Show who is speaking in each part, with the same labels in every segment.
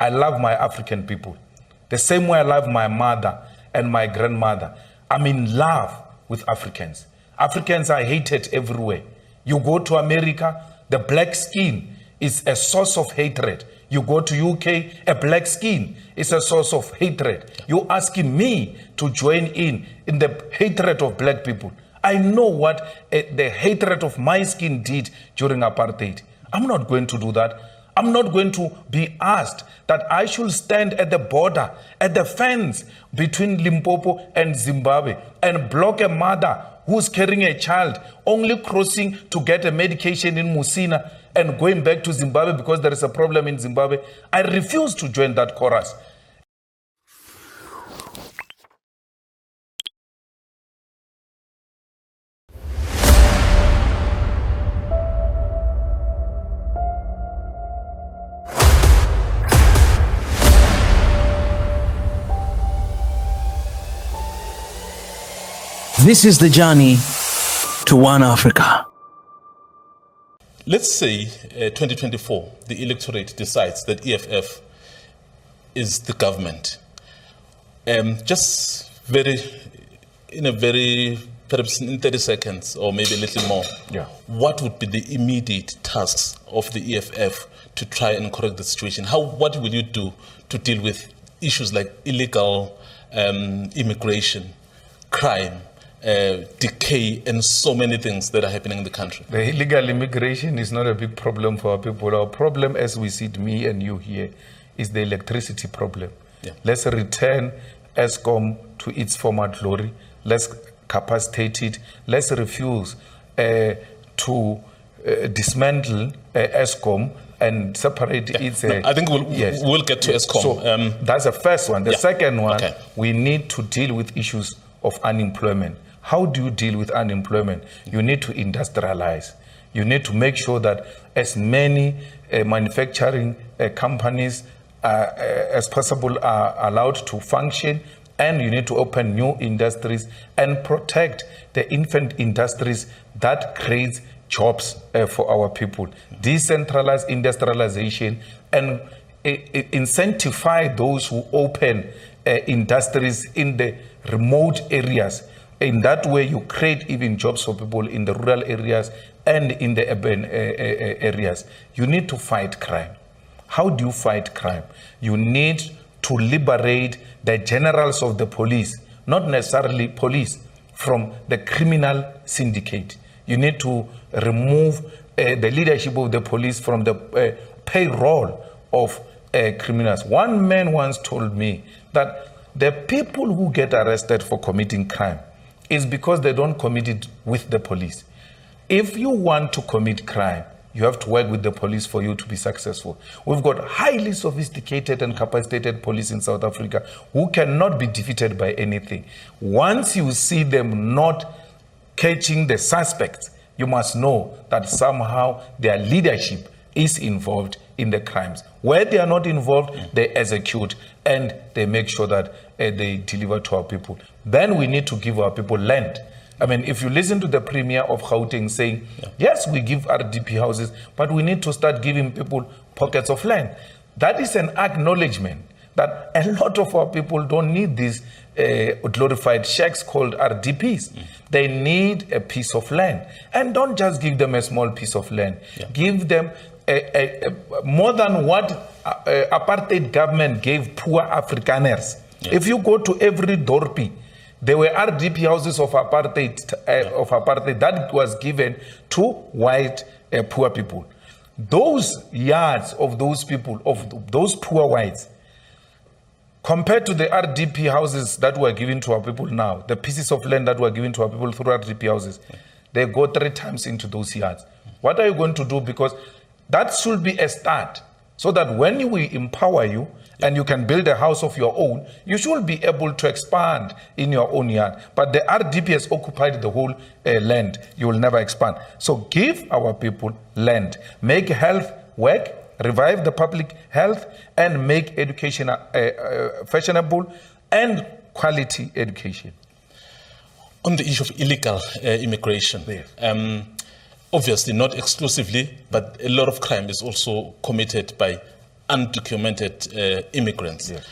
Speaker 1: I love my African people. The same way I love my mother and my grandmother. I'm in love with Africans. Africans are hated everywhere. You go to America, the black skin is a source of hatred. You go to UK, a black skin is a source of hatred. You're asking me to join in the hatred of black people. I know what the hatred of my skin did during apartheid. I'm not going to do that. I'm not going to be asked that I should stand at the border, at the fence between Limpopo and Zimbabwe and block a mother who's carrying a child, only crossing to get a medication in Musina and going back to Zimbabwe because there is a problem in Zimbabwe. I refuse to join that chorus.
Speaker 2: This is the journey to One Africa.
Speaker 3: Let's say 2024, the electorate decides that EFF is the government. Just perhaps in 30 seconds or maybe a little more, what would be the immediate tasks of the EFF to try and correct the situation? What will you do to deal with issues like illegal immigration, crime, decay, and so many things that are happening in the country?
Speaker 1: The illegal immigration is not a big problem for our people. Our problem, as we see it, me and you here, is the electricity problem. Let's return Eskom to its former glory. Let's capacitate it. Let's refuse to dismantle Eskom and separate its...
Speaker 3: I think we'll get to Eskom.
Speaker 1: So that's the first one. The second one, we need to deal with issues of unemployment. How do you deal with unemployment? You need to industrialize. You need to make sure that as many manufacturing companies as possible are allowed to function, and you need to open new industries and protect the infant industries that creates jobs for our people. Decentralize industrialization and incentivize those who open industries in the remote areas. In that way, you create even jobs for people in the rural areas and in the urban areas. You need to fight crime. How do you fight crime? You need to liberate the generals of the police, not necessarily police, from the criminal syndicate. You need to remove the leadership of the police from the payroll of criminals. One man once told me that the people who get arrested for committing crime is because they don't commit it with the police. If you want to commit crime, you have to work with the police for you to be successful. We've got highly sophisticated and capacitated police in South Africa who cannot be defeated by anything. Once you see them not catching the suspects, you must know that somehow their leadership is involved in the crimes. Where they are not involved, they execute and they make sure that they deliver to our people. Then we need to give our people land. I mean, if you listen to the Premier of Gauteng saying, yes, we give RDP houses, but we need to start giving people pockets of land. That is an acknowledgement that a lot of our people don't need these glorified shacks called RDPs. They need a piece of land. And don't just give them a small piece of land. Give them more than what apartheid government gave poor Afrikaners. If you go to every dorpie, there were RDP houses of apartheid that was given to white poor people. Those yards of those people, of those poor whites, compared to the RDP houses that were given to our people now, the pieces of land that were given to our people through RDP houses, they go 3 times into those yards. What are you going to do? Because that should be a start, so that when we empower you and you can build a house of your own, you should be able to expand in your own yard. But the RDP has occupied the whole land. You will never expand. So give our people land, make health work, revive the public health, and make education fashionable and quality education.
Speaker 3: On the issue of illegal immigration, obviously not exclusively, but a lot of crime is also committed by undocumented immigrants.
Speaker 1: Yes.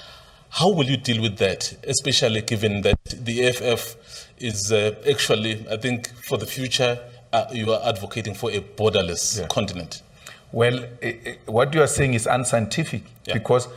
Speaker 3: How will you deal with that, especially given that the EFF is actually, I think, for the future, you are advocating for a borderless continent?
Speaker 1: Well, what you are saying is unscientific because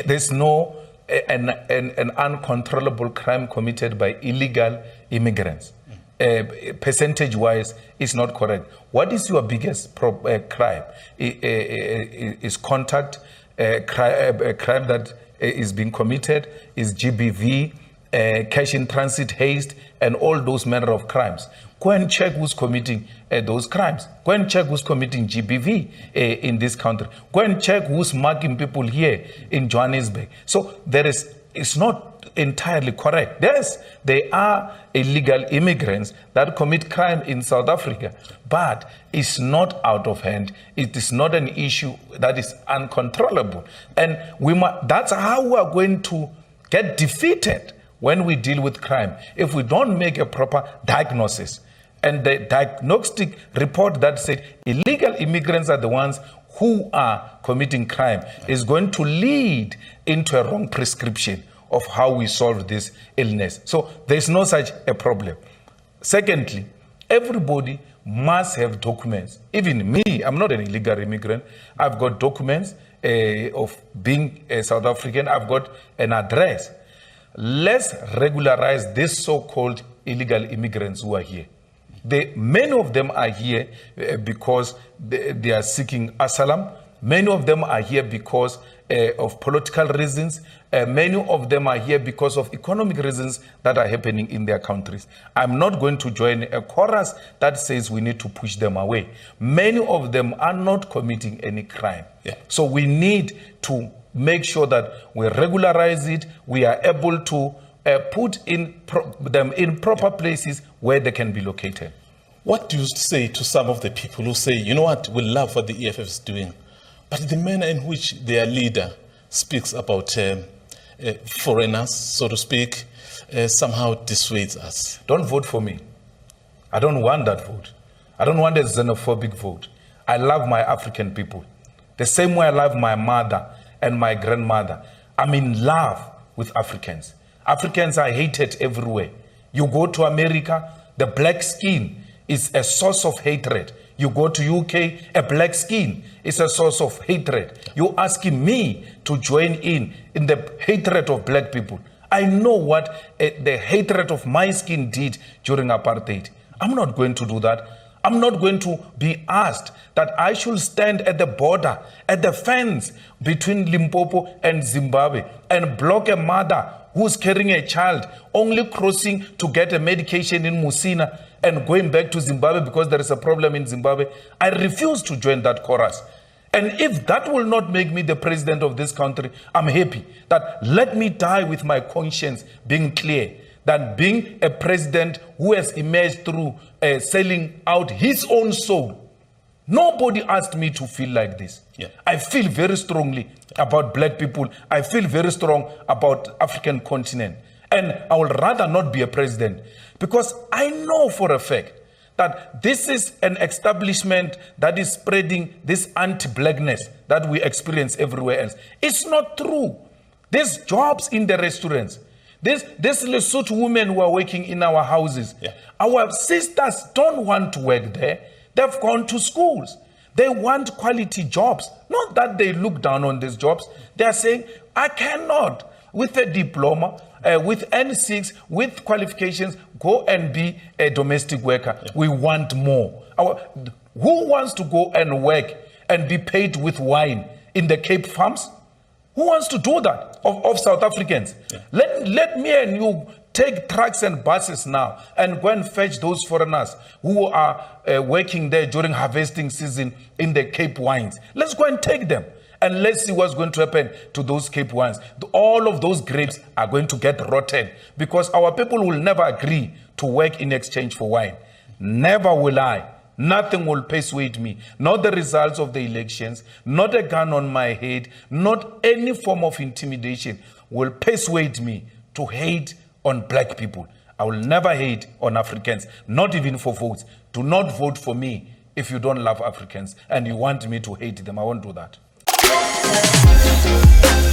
Speaker 1: there's no an uncontrollable crime committed by illegal immigrants. Percentage-wise, it's not correct. What is your biggest crime? Is contact, crime that is being committed, is GBV, cash in transit haste, and all those manner of crimes. Go and check who's committing those crimes. Go and check who's committing GBV in this country. Go and check who's mugging people here in Johannesburg. So it's not entirely correct. Yes, there are illegal immigrants that commit crime in South Africa, but it's not out of hand. It is not an issue that is uncontrollable. And that's how we are going to get defeated when we deal with crime. If we don't make a proper diagnosis, and the diagnostic report that said illegal immigrants are the ones who are committing crime is going to lead into a wrong prescription of how we solve this illness. So there's no such a problem. Secondly, everybody must have documents. Even me, I'm not an illegal immigrant. I've got documents of being a South African. I've got an address. Let's regularize these so-called illegal immigrants who are here. Many of them are here because they are seeking asylum. Many of them are here because of political reasons. Many of them are here because of economic reasons that are happening in their countries. I'm not going to join a chorus that says we need to push them away. Many of them are not committing any crime. So we need to make sure that we regularize it. We are able to put them in proper places where they can be located.
Speaker 3: What do you say to some of the people who say, you know what, we love what the EFF is doing, but the manner in which their leader speaks about foreigners, so to speak, somehow dissuades us?
Speaker 1: Don't vote for me. I don't want that vote. I don't want a xenophobic vote. I love my African people. The same way I love my mother and my grandmother. I'm in love with Africans. Africans are hated everywhere. You go to America, the black skin is a source of hatred. You go to UK, a black skin is a source of hatred. You're asking me to join in the hatred of black people. I know what the hatred of my skin did during apartheid. I'm not going to do that. I'm not going to be asked that I should stand at the border, at the fence between Limpopo and Zimbabwe and block a mother who's carrying a child, only crossing to get a medication in Musina and going back to Zimbabwe because there is a problem in Zimbabwe. I refuse to join that chorus. And if that will not make me the president of this country, I'm happy that let me die with my conscience being clear than being a president who has emerged through selling out his own soul. Nobody asked me to feel like this. I feel very strongly about black people. I feel very strong about African continent. And I would rather not be a president because I know for a fact that this is an establishment that is spreading this anti-blackness that we experience everywhere else. It's not true. There's jobs in the restaurants. There's Lesotho women who are working in our houses. Our sisters don't want to work there. They've gone to schools. They want quality jobs. Not that they look down on these jobs. They're saying, I cannot, with a diploma, with N6, with qualifications, go and be a domestic worker. We want more. Who wants to go and work and be paid with wine in the Cape Farms? Who wants to do that of South Africans? Let me and you take trucks and buses now and go and fetch those foreigners who are working there during harvesting season in the Cape wines. Let's go and take them and let's see what's going to happen to those Cape wines. All of those grapes are going to get rotten because our people will never agree to work in exchange for wine. Never will I. Nothing will persuade me. Not the results of the elections, not a gun on my head, not any form of intimidation will persuade me to hate on black people. I will never hate on Africans, not even for votes. Do not vote for me if you don't love Africans and you want me to hate them. I won't do that.
Speaker 4: yeah.